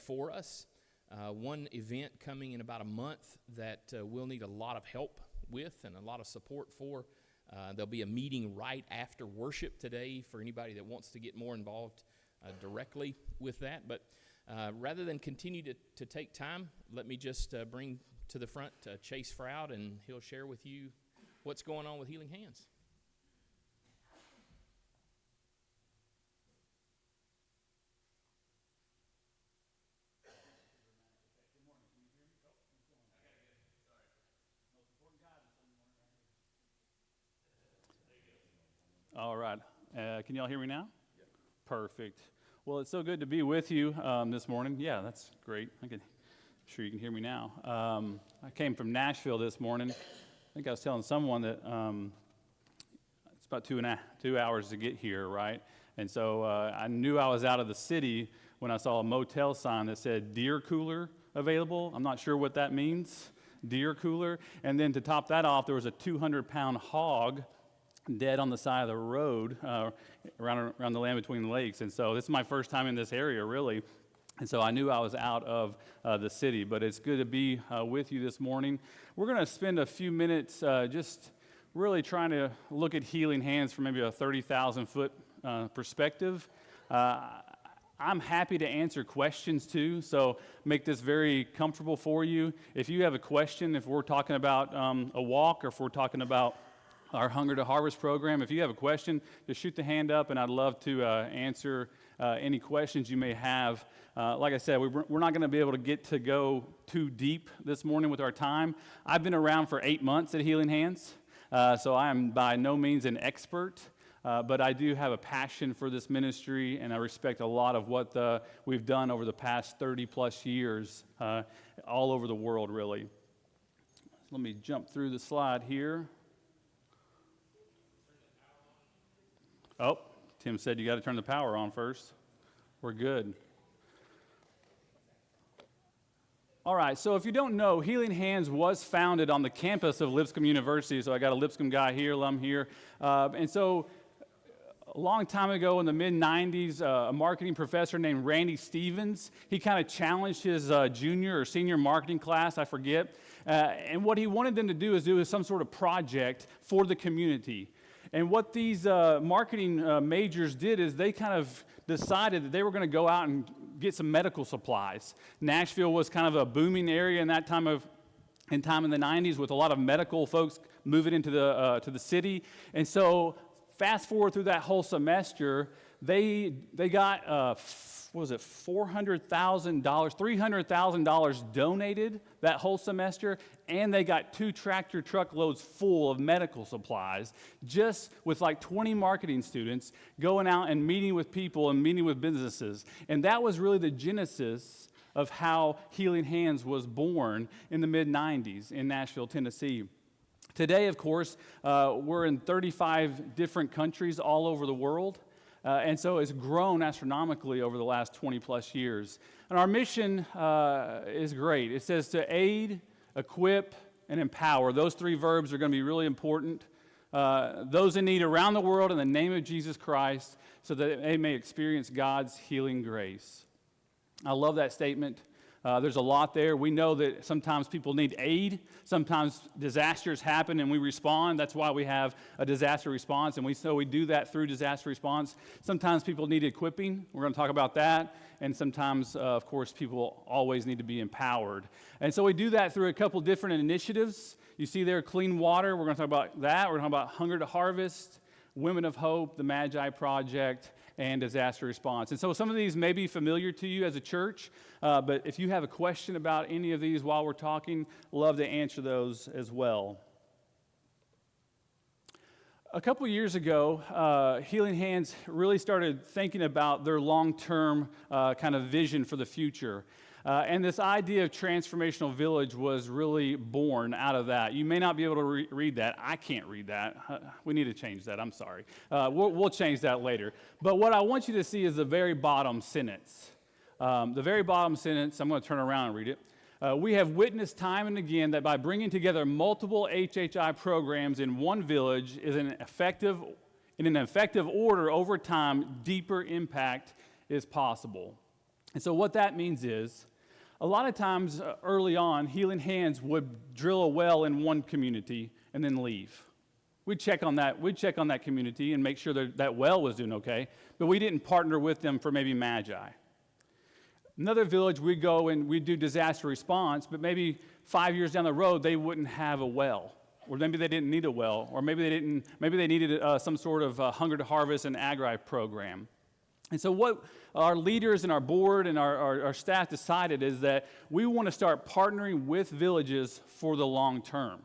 for us. One event coming in about a month that we'll need a lot of help with and a lot of support for. There'll be a meeting right after worship today for anybody that wants to get more involved directly with that. But rather than continue to take time, let me just bring to the front Chase Froud, and he'll share with you what's going on with Healing Hands. All right. Can y'all hear me now? Yep. Perfect. Well, it's so good to be with you this morning. Yeah, that's great. I'm sure you can hear me now. I came from Nashville this morning. I think I was telling someone that it's about 2 hours to get here, right? And so I knew I was out of the city when I saw a motel sign that said deer cooler available. I'm not sure what that means, deer cooler. And then to top that off, there was a 200-pound hog dead on the side of the road around the land between the lakes. And so this is my first time in this area, really. And so I knew I was out of the city. But it's good to be with you this morning. We're going to spend a few minutes just really trying to look at Healing Hands from maybe a 30,000-foot perspective. I'm happy to answer questions too, so make this very comfortable for you. If you have a question, if we're talking about a walk or if we're talking about our Hunger to Harvest program, if you have a question, just shoot the hand up, and I'd love to answer any questions you may have. Like I said, we're not going to be able to go too deep this morning with our time. I've been around for 8 months at Healing Hands, so I am by no means an expert, but I do have a passion for this ministry, and I respect a lot of what we've done over the past 30-plus years all over the world, really. Let me jump through the slide here. Oh, Tim said you got to turn the power on first. We're good. All right, so if you don't know, Healing Hands was founded on the campus of Lipscomb University. So I got a Lipscomb guy here, alum here. And so a long time ago in the mid-'90s, a marketing professor named Randy Stevens, he kind of challenged his junior or senior marketing class, I forget. And what he wanted them to do is do some sort of project for the community. And what these marketing majors did is they kind of decided that they were going to go out and get some medical supplies. Nashville was kind of a booming area in that time in the 90s, with a lot of medical folks moving into to the city. And so fast forward through that whole semester, they got $300,000 donated that whole semester, and they got 2 tractor truckloads full of medical supplies, just with like 20 marketing students going out and meeting with people and meeting with businesses. And that was really the genesis of how Healing Hands was born in the mid-'90s in Nashville, Tennessee. Today, of course, we're in 35 different countries all over the world. And so it's grown astronomically over the last 20-plus years. And our mission is great. It says to aid, equip, and empower. Those 3 verbs are going to be really important. Those in need around the world in the name of Jesus Christ, so that they may experience God's healing grace. I love that statement. There's a lot there. We know that sometimes people need aid. Sometimes disasters happen and we respond. That's why we have a disaster response, and we do that through disaster response. Sometimes people need equipping. We're going to talk about that. And sometimes, of course, people always need to be empowered. And so we do that through a couple different initiatives. You see there, Clean Water. We're going to talk about that. We're going to talk about Hunger to Harvest, Women of Hope, the Magi Project, and disaster response. And so some of these may be familiar to you as a church, but if you have a question about any of these while we're talking, love to answer those as well. A couple years ago, Healing Hands really started thinking about their long-term kind of vision for the future. And this idea of transformational village was really born out of that. You may not be able to read that. I can't read that. We need to change that. I'm sorry. We'll change that later. But what I want you to see is the very bottom sentence. The very bottom sentence, I'm going to turn around and read it. We have witnessed time and again that by bringing together multiple HHI programs in one village in an effective order over time, deeper impact is possible. And so what that means is, a lot of times early on, Healing Hands would drill a well in one community and then leave. We'd check on that community and make sure that well was doing okay, but we didn't partner with them for maybe Magi. Another village, we'd go and we'd do disaster response, but maybe 5 years down the road, they wouldn't have a well. Or maybe they didn't need a well, or maybe they needed some sort of hunger to harvest and agri program. And so what our leaders and our board and our staff decided is that we want to start partnering with villages for the long term.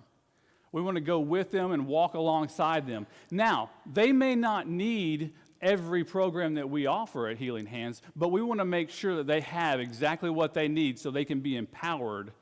We want to go with them and walk alongside them. Now, they may not need every program that we offer at Healing Hands, but we want to make sure that they have exactly what they need so they can be empowered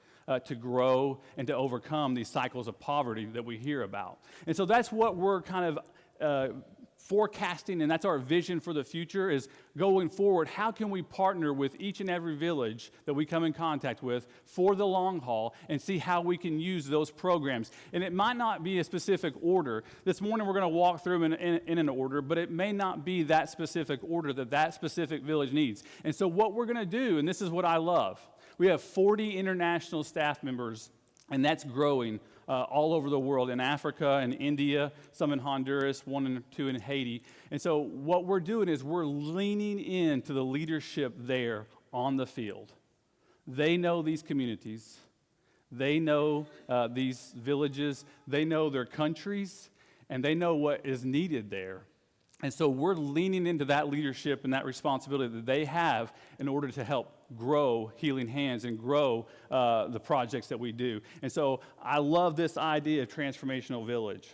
to grow and to overcome these cycles of poverty that we hear about. And so that's what we're kind of forecasting, and that's our vision for the future, is going forward, how can we partner with each and every village that we come in contact with for the long haul and see how we can use those programs. And it might not be a specific order. This morning we're going to walk through in an order, but it may not be that specific order that specific village needs. And so what we're going to do, and this is what I love, we have 40 international staff members, and that's growing all over the world, in Africa and India, some in Honduras, 1 and 2 in Haiti. And so what we're doing is we're leaning into the leadership there on the field. They know these communities. They know these villages. They know their countries, and they know what is needed there. And so we're leaning into that leadership and that responsibility that they have in order to help grow Healing Hands and grow the projects that we do. And so I love this idea of transformational village.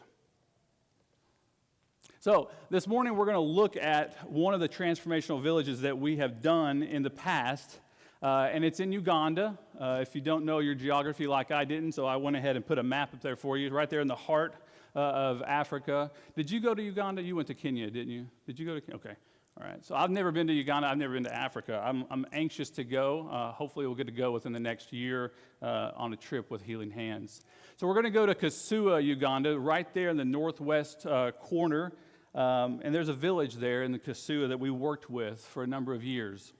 So this morning we're going to look at one of the transformational villages that we have done in the past, and it's in Uganda. If you don't know your geography like I didn't, so I went ahead and put a map up there for you, right there in the heart of Africa. Did you go to Uganda? You went to Kenya, didn't you? Did you go to Kenya? Okay. All right. So I've never been to Uganda. I've never been to Africa. I'm anxious to go. Hopefully we'll get to go within the next year on a trip with Healing Hands. So we're going to go to Kasua, Uganda, right there in the northwest corner. And there's a village there in the Kasua that we worked with for a number of years.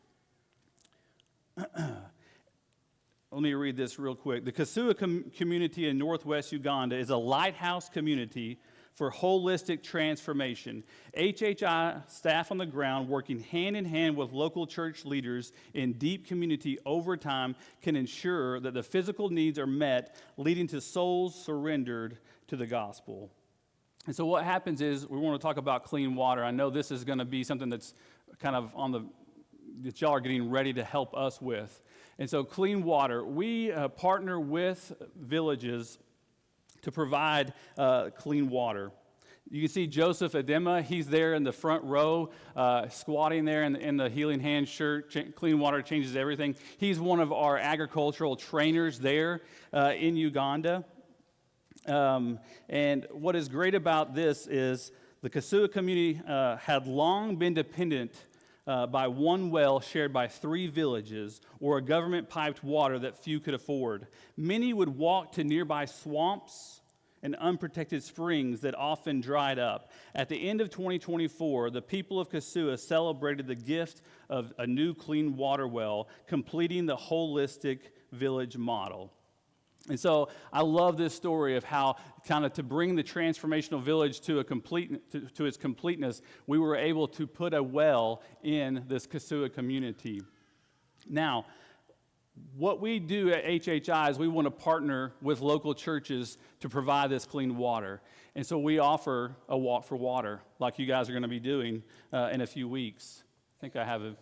Let me read this real quick. The Kasua community in northwest Uganda is a lighthouse community for holistic transformation. HHI staff on the ground, working hand in hand with local church leaders in deep community over time, can ensure that the physical needs are met, leading to souls surrendered to the gospel. And so what happens is, we want to talk about clean water. I know this is going to be something that's kind of that y'all are getting ready to help us with. And so clean water, we partner with villages to provide clean water. You can see Joseph Adema, he's there in the front row, squatting there in the Healing Hands shirt. Clean water changes everything. He's one of our agricultural trainers there in Uganda. And what is great about this is the Kasua community had long been dependent by one well shared by 3 villages, or a government-piped water that few could afford. Many would walk to nearby swamps and unprotected springs that often dried up. At the end of 2024, the people of Kasua celebrated the gift of a new clean water well, completing the holistic village model. And so I love this story of how kind of to bring the transformational village to its completeness, we were able to put a well in this Kasua community. Now, what we do at HHI is we want to partner with local churches to provide this clean water. And so we offer a walk for water, like you guys are going to be doing in a few weeks. I think I have a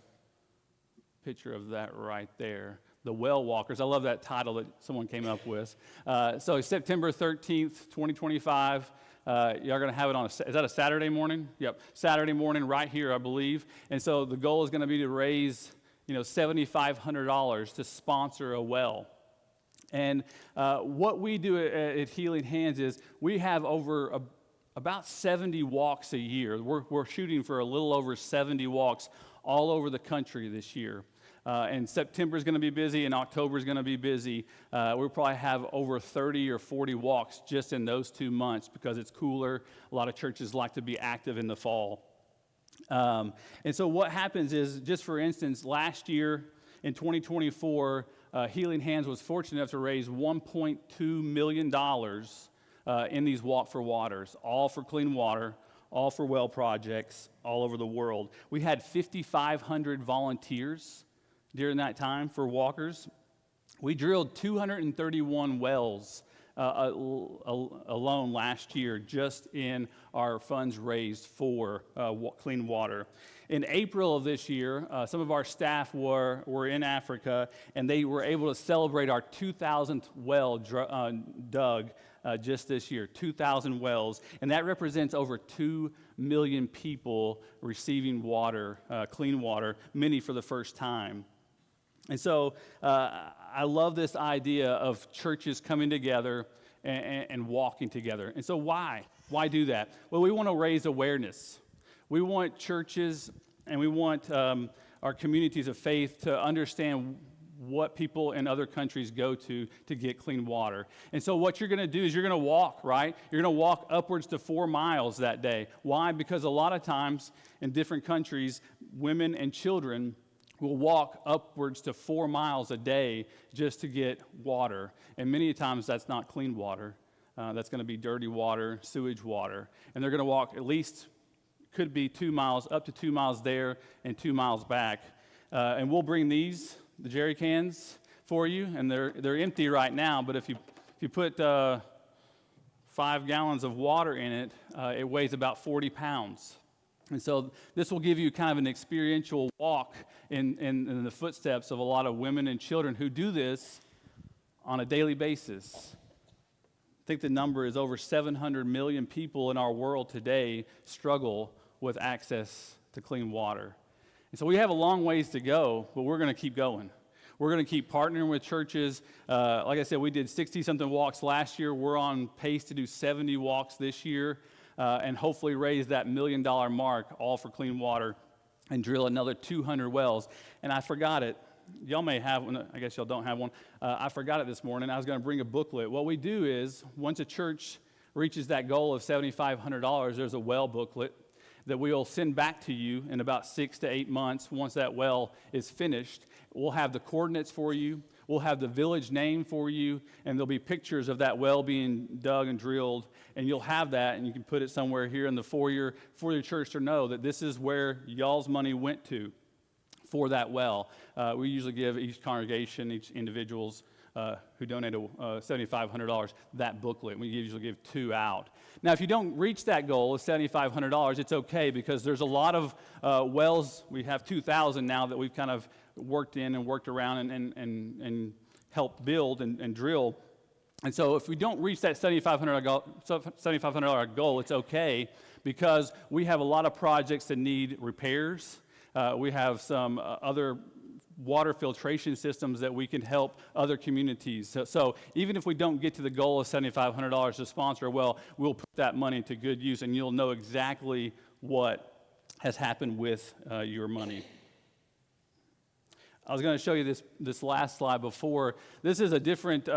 picture of that right there. The Well Walkers. I love that title that someone came up with. So September 13th, 2025, y'all are going to have it on is that a Saturday morning? Yep, Saturday morning right here, I believe. And so the goal is going to be to raise, $7,500 to sponsor a well. And what we do at Healing Hands is we have over about 70 walks a year. We're shooting for a little over 70 walks all over the country this year. And September is going to be busy, and October is going to be busy. We'll probably have over 30 or 40 walks just in those 2 months because it's cooler. A lot of churches like to be active in the fall. And so what happens is, just for instance, last year in 2024, Healing Hands was fortunate enough to raise $1.2 million in these Walk for Waters, all for clean water, all for well projects all over the world. We had 5,500 volunteers during that time for walkers. We drilled 231 wells alone last year just in our funds raised for clean water. In April of this year, some of our staff were in Africa, and they were able to celebrate our 2,000th well dug just this year, 2,000 wells, and that represents over 2 million people receiving water, clean water, many for the first time. And so I love this idea of churches coming together and walking together. And so why? Why do that? Well, we want to raise awareness. We want churches and we want our communities of faith to understand what people in other countries go to get clean water. And so what you're going to do is you're going to walk, right? You're going to walk upwards to 4 miles that day. Why? Because a lot of times in different countries, women and children will walk upwards to 4 miles a day just to get water. And many times that's not clean water. That's going to be dirty water, sewage water. And they're going to walk at least, could be 2 miles, up to 2 miles there and 2 miles back. And we'll bring the jerry cans for you. And they're empty right now, but if you put 5 gallons of water in it, it weighs about 40 pounds. And so this will give you kind of an experiential walk in the footsteps of a lot of women and children who do this on a daily basis. I think the number is over 700 million people in our world today struggle with access to clean water. And so we have a long ways to go, but we're going to keep going. We're going to keep partnering with churches. Like I said, we did 60-something walks last year. We're on pace to do 70 walks this year. And hopefully raise that $1 million mark, all for clean water, and drill another 200 wells. And I forgot it. Y'all may have one. I guess y'all don't have one. I forgot it this morning. I was going to bring a booklet. What we do is, once a church reaches that goal of $7,500, there's a well booklet that we'll send back to you in about 6 to 8 months once that well is finished. We'll have the coordinates for you. We'll have the village name for you, and there'll be pictures of that well being dug and drilled, and you'll have that, and you can put it somewhere here in the foyer for your church to know that this is where y'all's money went to for that well. We usually give each congregation, each individuals who donated $7,500 that booklet. We usually give 2 out. Now, if you don't reach that goal of $7,500, it's okay because there's a lot of wells. We have 2,000 now that we've kind of worked in and worked around and helped build and drill. And so if we don't reach that $7,500 goal, it's okay because we have a lot of projects that need repairs. We have some other water filtration systems that we can help other communities. So even if we don't get to the goal of $7,500 to sponsor a well, we'll put that money to good use, and you'll know exactly what has happened with your money. I was going to show you this last slide before. This is a different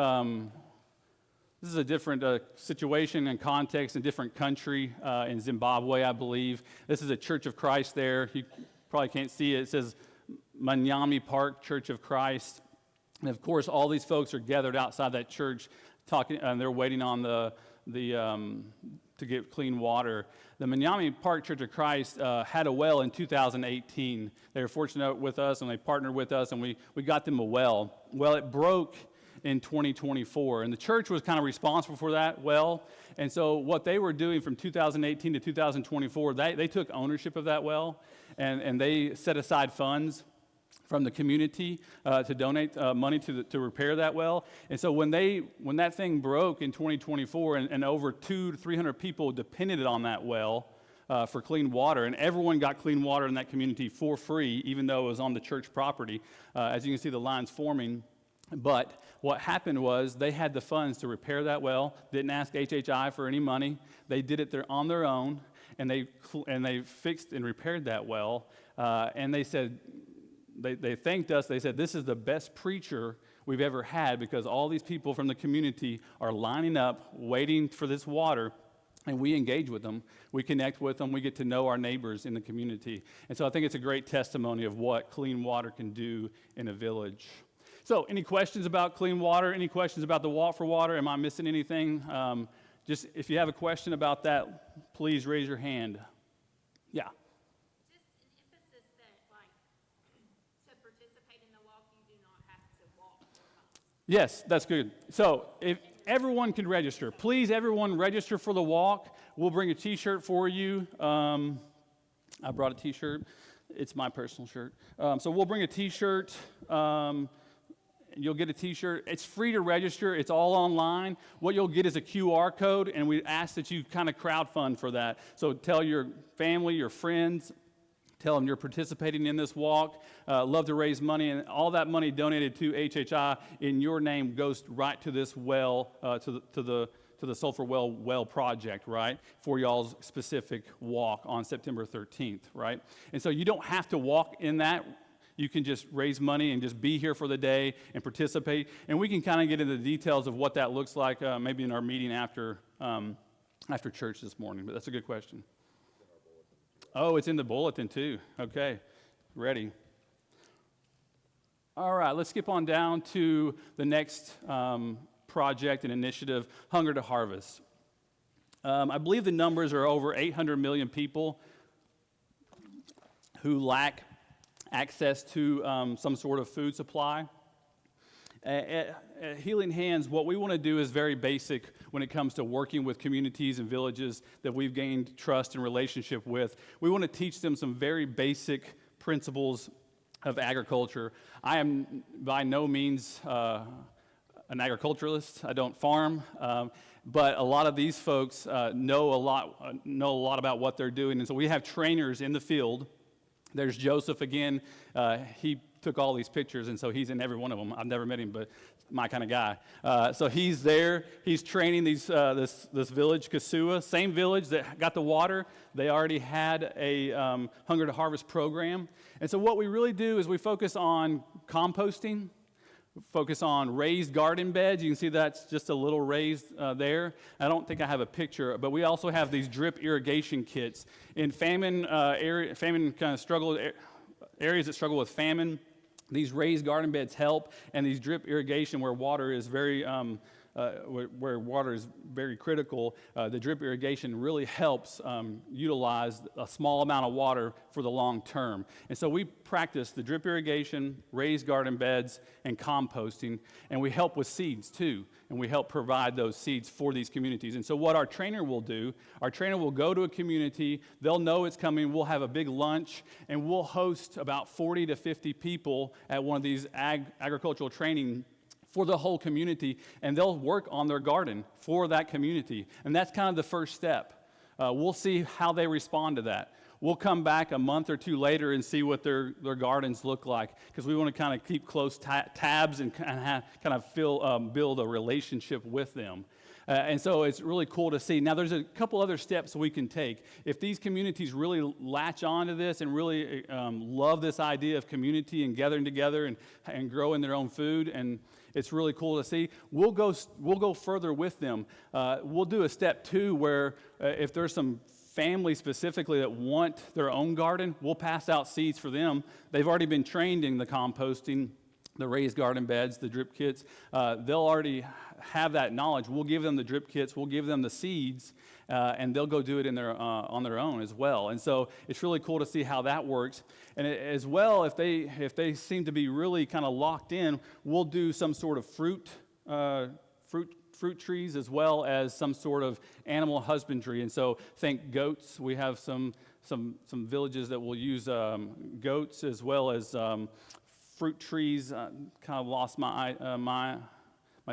situation and context in a different country in Zimbabwe, I believe. This is a Church of Christ there. You probably can't see it. It says Manyami Park Church of Christ. And of course, all these folks are gathered outside that church talking, and they're waiting on to get clean water. The Manyami Park Church of Christ had a well in 2018. They were fortunate with us, and they partnered with us, and we got them a well. Well, it broke in 2024, and the church was kind of responsible for that well. And so what they were doing from 2018 to 2024, they took ownership of that well, and they set aside funds from the community to donate money to repair that well. And so when that thing broke in 2024 and over 200 to 300 people depended on that well for clean water, and everyone got clean water in that community for free, even though it was on the church property. As you can see, the lines forming. But what happened was they had the funds to repair that well, didn't ask HHI for any money. They did it on their own, and they fixed and repaired that well. And they said, They thanked us. They said, this is the best preacher we've ever had because all these people from the community are lining up, waiting for this water and we engage with them. We connect with them. We get to know our neighbors in the community. And so I think it's a great testimony of what clean water can do in a village. So any questions about clean water? Any questions about the Walk for Water? Am I missing anything? Just if you have a question about that, please raise your hand. Yeah. Just an emphasis that, like, to participate in the walk, you do not have to walk 4 miles. Yes, that's good. So if everyone can register, please everyone register for the walk. We'll bring a t-shirt for you. I brought a t-shirt. It's my personal shirt. So we'll bring a t-shirt. You'll get a t-shirt. It's free to register. It's all online. What you'll get is a QR code, and we ask that you kind of crowdfund for that. So tell your family, your friends, tell them you're participating in this walk. Love to raise money, and all that money donated to HHI in your name goes right to this well, to the Sulphur well project, right, for y'all's specific walk on September 13th, right? And so you don't have to walk in that. You can just raise money and just be here for the day and participate. And we can kind of get into the details of what that looks like maybe in our meeting after church this morning. But that's a good question. Oh, it's in the bulletin too. Okay, ready. All right, let's skip on down to the next project and initiative, Hunger to Harvest. I believe the numbers are over 800 million people who lack access to some sort of food supply. At Healing Hands, what we want to do is very basic when it comes to working with communities and villages that we've gained trust and relationship with. We want to teach them some very basic principles of agriculture. I am by no means an agriculturalist. I don't farm, but a lot of these folks know a lot about what they're doing, and so we have trainers in the field. There's Joseph again. He took all these pictures, and so he's in every one of them. I've never met him, but my kind of guy. So he's there. He's training this village, Kasua, same village that got the water. They already had a Hunger to Harvest program. And so what we really do is we focus on composting, focus on raised garden beds. You can see that's just a little raised there. I don't think I have a picture, but we also have these drip irrigation kits. In famine kind of areas that struggle with famine, these raised garden beds help, and these drip irrigation where water is very critical, the drip irrigation really helps utilize a small amount of water for the long term. And so we practice the drip irrigation, raised garden beds, and composting, and we help with seeds too, and we help provide those seeds for these communities. And so what our trainer will do, our trainer will go to a community, they'll know it's coming, we'll have a big lunch, and we'll host about 40 to 50 people at one of these agricultural training for the whole community, and they'll work on their garden for that community. And that's kind of the first step. We'll see how they respond to that. We'll come back a month or two later and see what their gardens look like, because we want to kind of keep close tabs and kind of build a relationship with them. And so it's really cool to see. Now, there's a couple other steps we can take. If these communities really latch on to this and really love this idea of community and gathering together and growing their own food, and it's really cool to see, we'll go further with them. We'll do a step 2 where if there's some family specifically that want their own garden, we'll pass out seeds for them. They've already been trained in the composting, the raised garden beds, the drip kits. They'll already have that knowledge. We'll give them the drip kits, we'll give them the seeds, and they'll go do it on their own as well. And so it's really cool to see how that works. And as well, if they seem to be really kind of locked in, we'll do some sort of fruit trees as well as some sort of animal husbandry. And so think goats. We have some villages that will use goats as well as fruit trees. Kind of lost my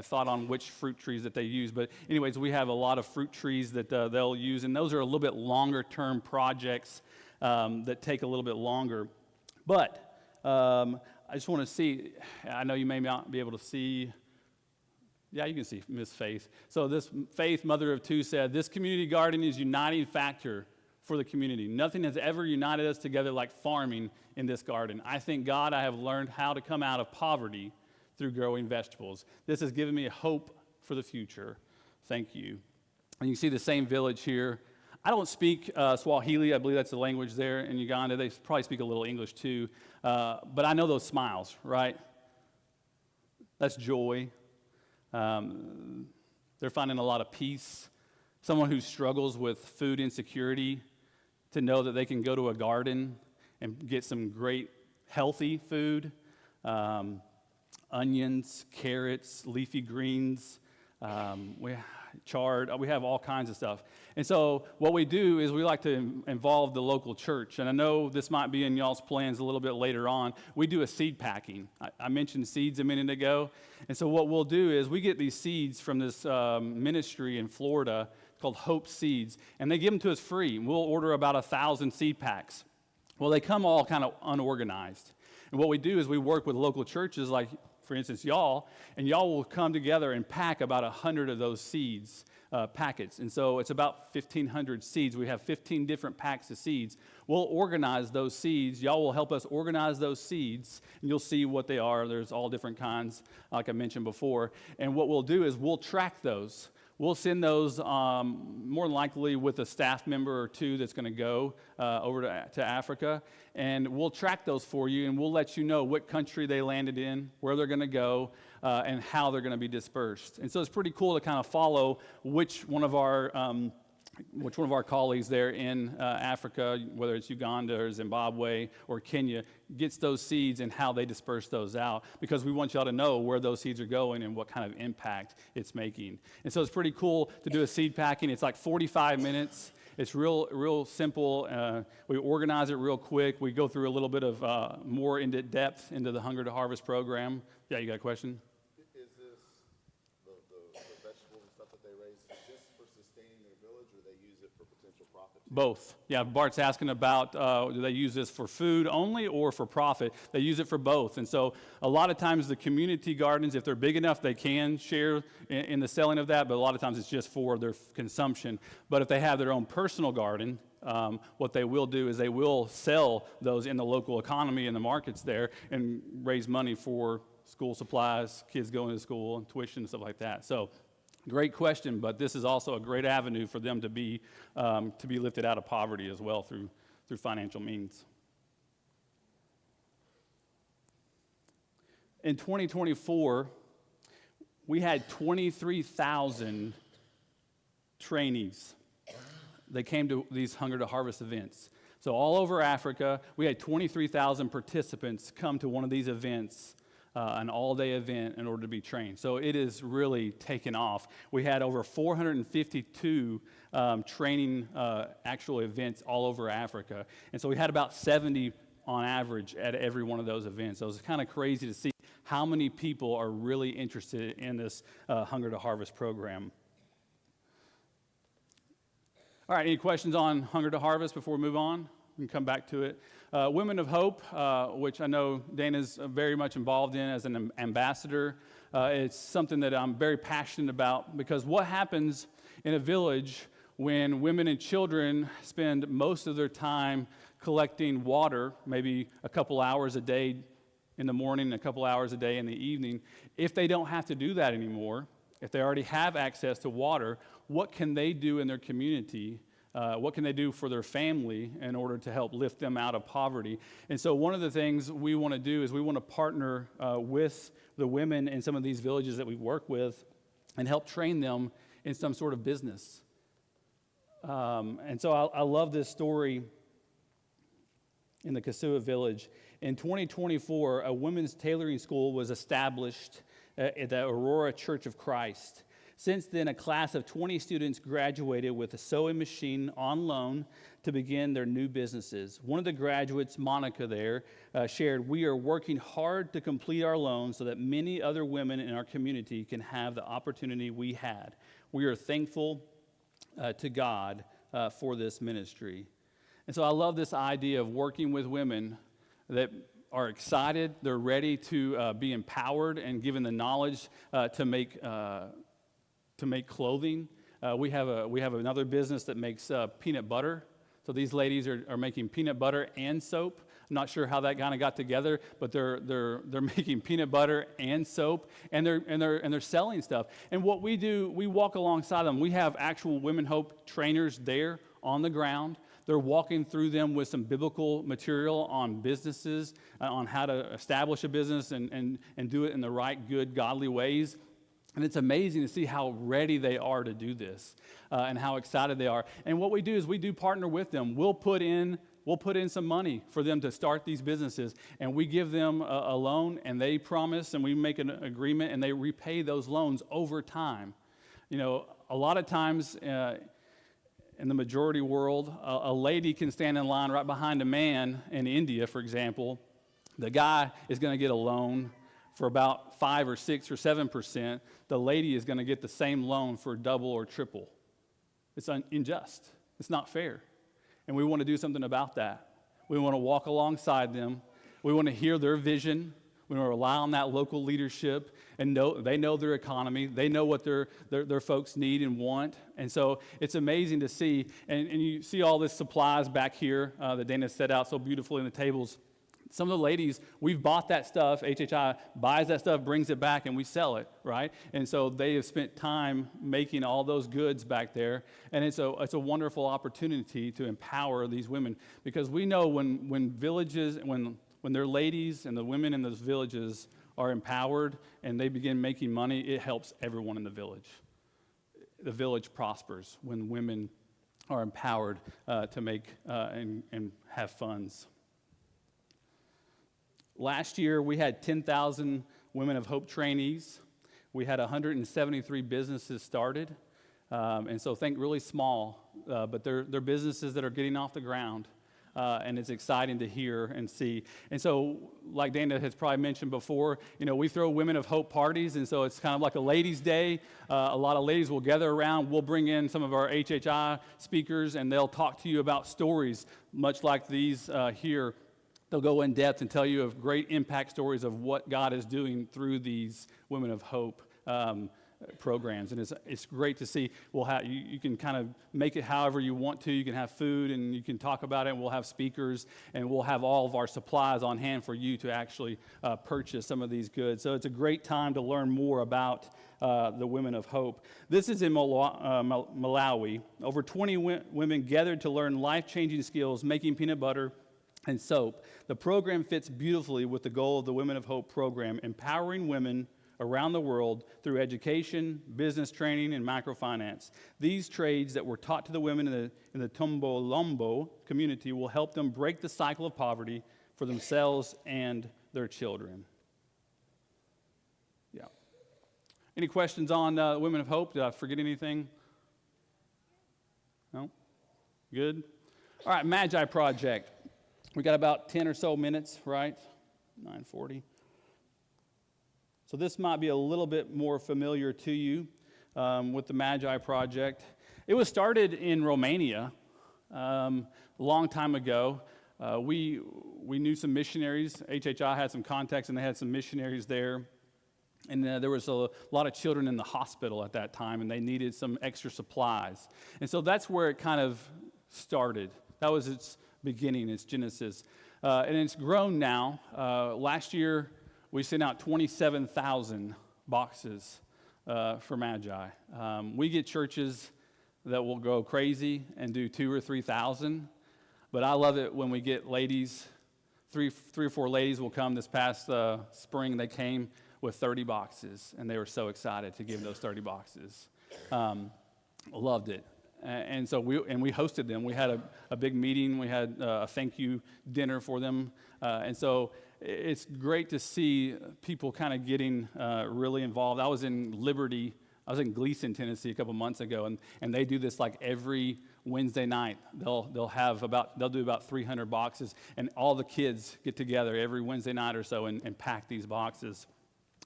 thought on which fruit trees that they use. But anyways, we have a lot of fruit trees that they'll use, and those are a little bit longer term projects that take a little bit longer. But I just want to see, I know you may not be able to see. Yeah, you can see Miss Faith. So this Faith, mother of 2, said, "This community garden is a uniting factor for the community. Nothing has ever united us together like farming in this garden. I thank God I have learned how to come out of poverty through growing vegetables. This has given me a hope for the future. Thank you." And you can see the same village here. I don't speak Swahili. I believe that's the language there in Uganda. They probably speak a little English too. But I know those smiles, right? That's joy. They're finding a lot of peace. Someone who struggles with food insecurity, to know that they can go to a garden and get some great healthy food, onions, carrots, leafy greens, we have all kinds of stuff. And so what we do is we like to involve the local church. And I know this might be in y'all's plans a little bit later on. We do a seed packing. I mentioned seeds a minute ago. And so what we'll do is we get these seeds from this ministry in Florida called Hope Seeds, and they give them to us free. We'll order about 1,000 seed packs. Well, they come all kind of unorganized. And what we do is we work with local churches, like, for instance, y'all, and y'all will come together and pack about 100 of those seeds packets. And so it's about 1,500 seeds. We have 15 different packs of seeds. We'll organize those seeds. Y'all will help us organize those seeds, and you'll see what they are. There's all different kinds, like I mentioned before. And what we'll do is we'll track those. We'll send those more than likely with a staff member or two that's going to go over to Africa, and we'll track those for you, and we'll let you know what country they landed in, where they're going to go, and how they're going to be dispersed. And so it's pretty cool to kind of follow which one of our colleagues there in Africa, whether it's Uganda or Zimbabwe or Kenya, gets those seeds and how they disperse those out, because we want y'all to know where those seeds are going and what kind of impact it's making. And so it's pretty cool to do a seed packing. It's like 45 minutes. It's real simple. We organize it real quick. We go through a little bit of more into depth into the Hunger to Harvest program. Yeah, you got a question? Is this the vegetables and stuff that they raise just for sustaining their village, or they use it for potential profit? Both. Yeah, Bart's asking about do they use this for food only or for profit? They use it for both. And so a lot of times the community gardens, if they're big enough, they can share in the selling of that, but a lot of times it's just for their consumption. But if they have their own personal garden, what they will do is they will sell those in the local economy and the markets there and raise money for school supplies, kids going to school, and tuition and stuff like that. So great question, but this is also a great avenue for them to be lifted out of poverty as well through financial means. In 2024, we had 23,000 trainees. They came to these Hunger to Harvest events. So all over Africa, we had 23,000 participants come to one of these events, an all-day event, in order to be trained. So it is really taken off. We had over 452 training actual events all over Africa. And so we had about 70 on average at every one of those events. So it's kind of crazy to see how many people are really interested in this Hunger to Harvest program. All right, any questions on Hunger to Harvest before we move on? We can come back to it. Women of Hope, which I know Dana's very much involved in as an ambassador. It's something that I'm very passionate about, because what happens in a village when women and children spend most of their time collecting water, maybe a couple hours a day in the morning, a couple hours a day in the evening, if they don't have to do that anymore, if they already have access to water, what can they do in their community? What can they do for their family in order to help lift them out of poverty? And so one of the things we want to do is we want to partner with the women in some of these villages that we work with and help train them in some sort of business. And so I love this story in the Kasua village. In 2024, a women's tailoring school was established at the Aurora Church of Christ. Since then, a class of 20 students graduated with a sewing machine on loan to begin their new businesses. One of the graduates, Monica there, shared, "We are working hard to complete our loan so that many other women in our community can have the opportunity we had. We are thankful to God for this ministry." And so I love this idea of working with women that are excited, they're ready to be empowered and given the knowledge to make clothing. We have another business that makes peanut butter. So these ladies are making peanut butter and soap. not sure how that kind of got together, but they're making peanut butter and soap, and they're selling stuff. And what we do, we walk alongside them. We have actual Women Hope trainers there on the ground. They're walking through them with some biblical material on businesses, on how to establish a business and do it in the right, good, godly ways. And it's amazing to see how ready they are to do this and how excited they are. And what we do is we do partner with them. We'll put in some money for them to start these businesses, and we give them a loan, and they promise, and we make an agreement, and they repay those loans over time. You know, a lot of times in the majority world, a lady can stand in line right behind a man in India, for example. The guy is going to get a loan for about 5 or 6 or 7%. The lady is going to get the same loan for double or triple. It's unjust. It's not fair. And we want to do something about that. We want to walk alongside them. We want to hear their vision. We want to rely on that local leadership and they know their economy. They know what their folks need and want. And so it's amazing to see. And you see all this supplies back here that Dana set out so beautifully in the tables. Some of the ladies, we've bought that stuff. HHI buys that stuff, brings it back, and we sell it, right? And so they have spent time making all those goods back there. And it's a wonderful opportunity to empower these women, because we know when villages, when their ladies and the women in those villages are empowered and they begin making money, it helps everyone in the village. The village prospers when women are empowered to make and have funds. Last year, we had 10,000 Women of Hope trainees. We had 173 businesses started. And so think really small, but they're businesses that are getting off the ground. And it's exciting to hear and see. And so, like Dana has probably mentioned before, you know, we throw Women of Hope parties, and so it's kind of like a ladies' day. A lot of ladies will gather around. We'll bring in some of our HHI speakers, and they'll talk to you about stories, much like these here. They'll go in depth and tell you of great impact stories of what God is doing through these Women of Hope programs. And it's great to see. You can kind of make it however you want to. You can have food and you can talk about it, and we'll have speakers, and we'll have all of our supplies on hand for you to actually purchase some of these goods. So it's a great time to learn more about the Women of Hope. This is in Malawi. Over 20 women gathered to learn life-changing skills making peanut butter and soap. The program fits beautifully with the goal of the Women of Hope program, empowering women around the world through education, business training, and microfinance. These trades that were taught to the women in the Tombolombo community will help them break the cycle of poverty for themselves and their children. Yeah. Any questions on Women of Hope? Did I forget anything? No? Good? All right, Magi Project. We got about 10 or so minutes, right? 9:40. So this might be a little bit more familiar to you with the Magi Project. It was started in Romania a long time ago. We knew some missionaries. HHI had some contacts, and they had some missionaries there. And there was a lot of children in the hospital at that time, and they needed some extra supplies. And so that's where it kind of started. That was its beginning, its genesis. And it's grown now. Last year, we sent out 27,000 boxes for Magi. We get churches that will go crazy and do 2,000 or 3,000. But I love it when we get ladies, three or four ladies will come this past spring. They came with 30 boxes, and they were so excited to give those 30 boxes. Loved it. And so we hosted them. We had a big meeting. We had a thank you dinner for them. And so it's great to see people kind of getting really involved. I was in Gleason, Tennessee a couple months ago, and they do this like every Wednesday night. They'll do about 300 boxes, and all the kids get together every Wednesday night or so and pack these boxes.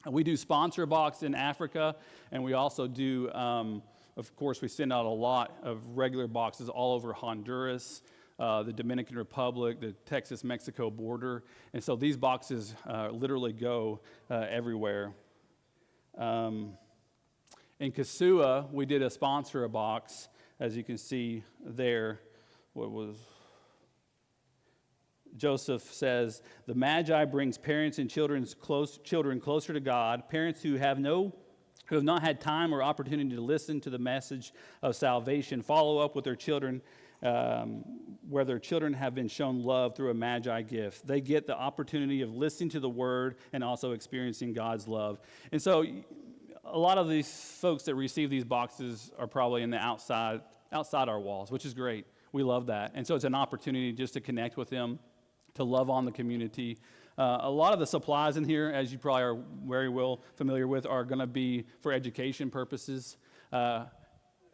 We do sponsor a box in Africa, and we also do, of course, we send out a lot of regular boxes all over Honduras, the Dominican Republic, the Texas-Mexico border. And so these boxes literally go everywhere. In Kasua, we did a sponsor a box, as you can see there. What was Joseph says, the Magi brings parents and children closer to God. Parents who have not had time or opportunity to listen to the message of salvation follow up with their children, where their children have been shown love through a Magi gift. They get the opportunity of listening to the word and also experiencing God's love. And so a lot of these folks that receive these boxes are probably in the outside our walls, which is great. We love that. And so it's an opportunity just to connect with them, to love on the community. A lot of the supplies in here, as you probably are very well familiar with, are going to be for education purposes.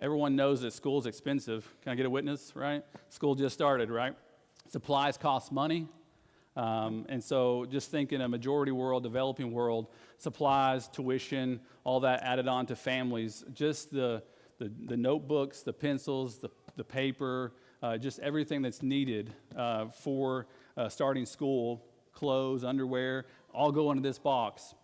Everyone knows that school is expensive. Can I get a witness, right? School just started, right? Supplies cost money. And so just think in a majority world, developing world, supplies, tuition, all that added on to families, just the notebooks, the pencils, the paper, just everything that's needed for starting school, clothes, underwear, all go into this box.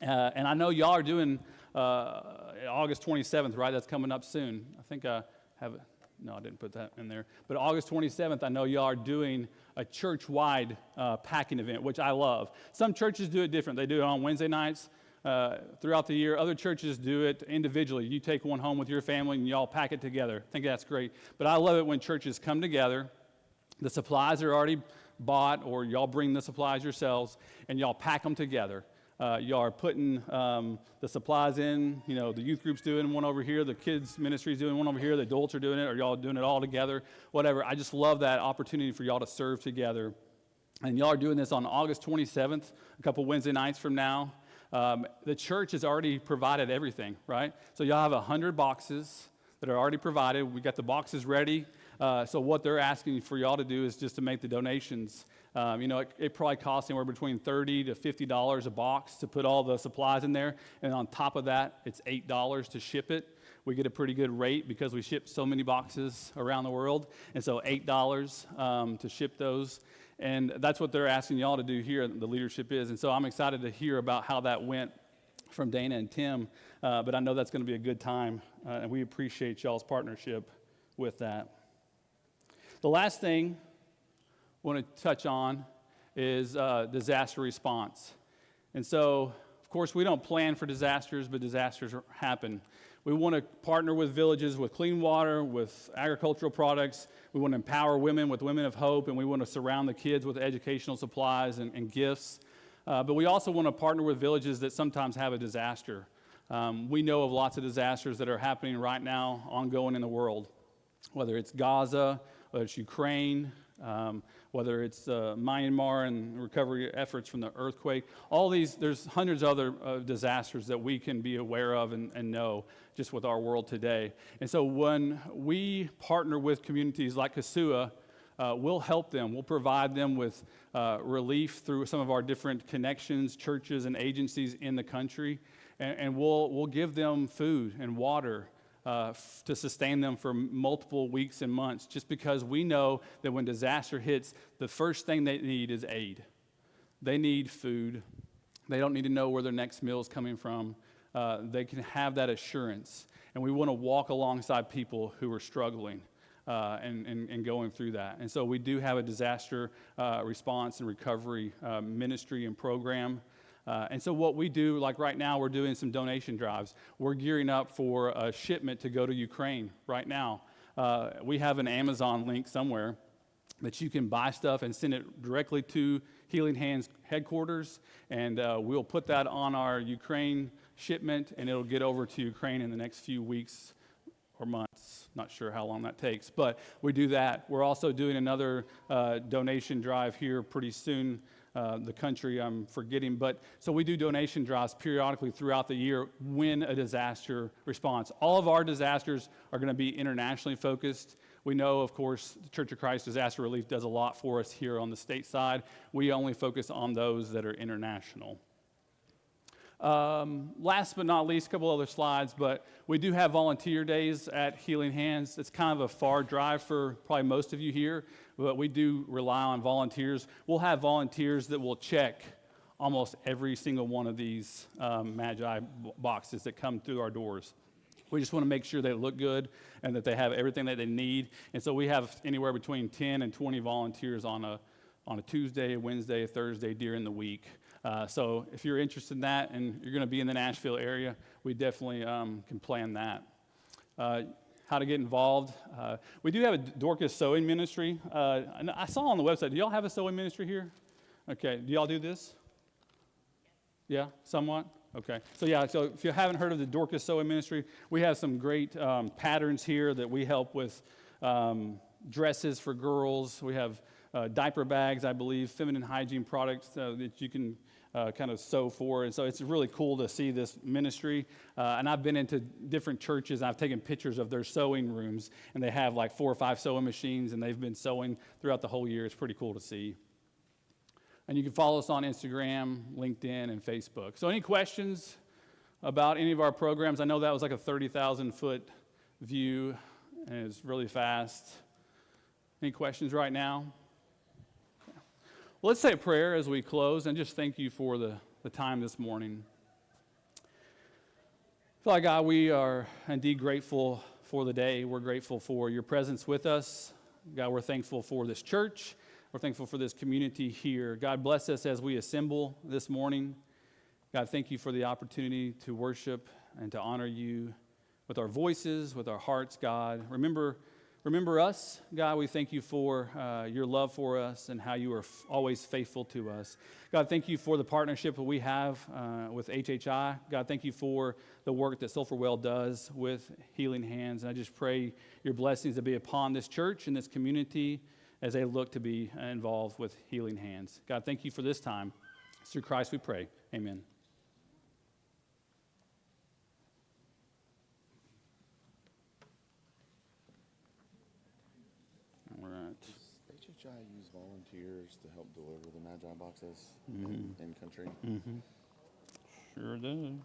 And I know y'all are doing August 27th, right? That's coming up soon. I think I have it. No, I didn't put that in there. But August 27th, I know y'all are doing a church-wide packing event, which I love. Some churches do it different. They do it on Wednesday nights throughout the year. Other churches do it individually. You take one home with your family and y'all pack it together. I think that's great. But I love it when churches come together. The supplies are already bought, or y'all bring the supplies yourselves, and y'all pack them together. Y'all are putting the supplies in. You know, the youth group's doing one over here, the kids ministry's doing one over here, the adults are doing it, or y'all doing it all together, whatever. I just love that opportunity for y'all to serve together. And y'all are doing this on August 27th, a couple Wednesday nights from now. The church has already provided everything, right? So y'all have 100 boxes that are already provided. We got the boxes ready. So what they're asking for y'all to do is just to make the donations. It probably costs anywhere between $30 to $50 a box to put all the supplies in there. And on top of that, it's $8 to ship it. We get a pretty good rate because we ship so many boxes around the world. And so $8 to ship those. And that's what they're asking y'all to do here, the leadership is. And so I'm excited to hear about how that went from Dana and Tim. But I know that's going to be a good time. And we appreciate y'all's partnership with that. The last thing I want to touch on is disaster response. And so, of course, we don't plan for disasters, but disasters happen. We want to partner with villages with clean water, with agricultural products. We want to empower women with Women of Hope, and we want to surround the kids with educational supplies and gifts. But we also want to partner with villages that sometimes have a disaster. We know of lots of disasters that are happening right now, ongoing in the world, whether it's Gaza, whether it's Ukraine, whether it's Myanmar and recovery efforts from the earthquake. All these, there's hundreds of other disasters that we can be aware of and know just with our world today. And so when we partner with communities like Kasua, we'll help them. We'll provide them with relief through some of our different connections, churches, and agencies in the country. And we'll give them food and water to sustain them for multiple weeks and months, just because we know that when disaster hits, the first thing they need is aid. They need food. They don't need to know where their next meal is coming from. They can have that assurance. And we want to walk alongside people who are struggling and going through that. And so we do have a disaster response and recovery ministry and program. And so what we do, like right now, we're doing some donation drives. We're gearing up for a shipment to go to Ukraine right now. We have an Amazon link somewhere that you can buy stuff and send it directly to Healing Hands headquarters, and we'll put that on our Ukraine shipment, and it'll get over to Ukraine in the next few weeks or months. Not sure how long that takes, but we do that. We're also doing another donation drive here pretty soon. The country I'm forgetting, but so we do donation drives periodically throughout the year when a disaster response. All of our disasters are going to be internationally focused. We know, of course, the Church of Christ Disaster Relief does a lot for us here on the state side. We only focus on those that are international. Last but not least, a couple other slides, but we do have volunteer days at Healing Hands. It's kind of a far drive for probably most of you here, but we do rely on volunteers. We'll have volunteers that will check almost every single one of these Magi boxes that come through our doors. We just want to make sure they look good and that they have everything that they need. And so we have anywhere between 10 and 20 volunteers on on a Tuesday, a Wednesday, a Thursday during the week. So if you're interested in that and you're going to be in the Nashville area, we definitely can plan that. How to get involved. We do have a Dorcas sewing ministry. And I saw on the website, do y'all have a sewing ministry here? Okay, do y'all do this? Yeah, somewhat? Okay. So if you haven't heard of the Dorcas Sewing Ministry, we have some great patterns here that we help with dresses for girls. We have diaper bags, I believe, feminine hygiene products that you can kind of sew for. And so it's really cool to see this ministry. And I've been into different churches. I've taken pictures of their sewing rooms, and they have like 4 or 5 sewing machines, and they've been sewing throughout the whole year. It's pretty cool to see. And you can follow us on Instagram, LinkedIn, and Facebook. So any questions about any of our programs? I know that was like a 30,000-foot view, and it's really fast. Any questions right now? Okay. Well, let's say a prayer as we close, and just thank you for the time this morning. Father God, we are indeed grateful for the day. We're grateful for your presence with us. God, we're thankful for this church. We're thankful for this community here. God, bless us as we assemble this morning. God, thank you for the opportunity to worship and to honor you with our voices, with our hearts, God. Remember us, God. We thank you for your love for us and how you are always faithful to us. God, thank you for the partnership that we have with HHI. God, thank you for the work that Sulphur does with Healing Hands. And I just pray your blessings to be upon this church and this community as they look to be involved with Healing Hands. God, thank you for this time. It's through Christ we pray. Amen. All right. Does HHI use volunteers to help deliver the Magi boxes in country? Sure do.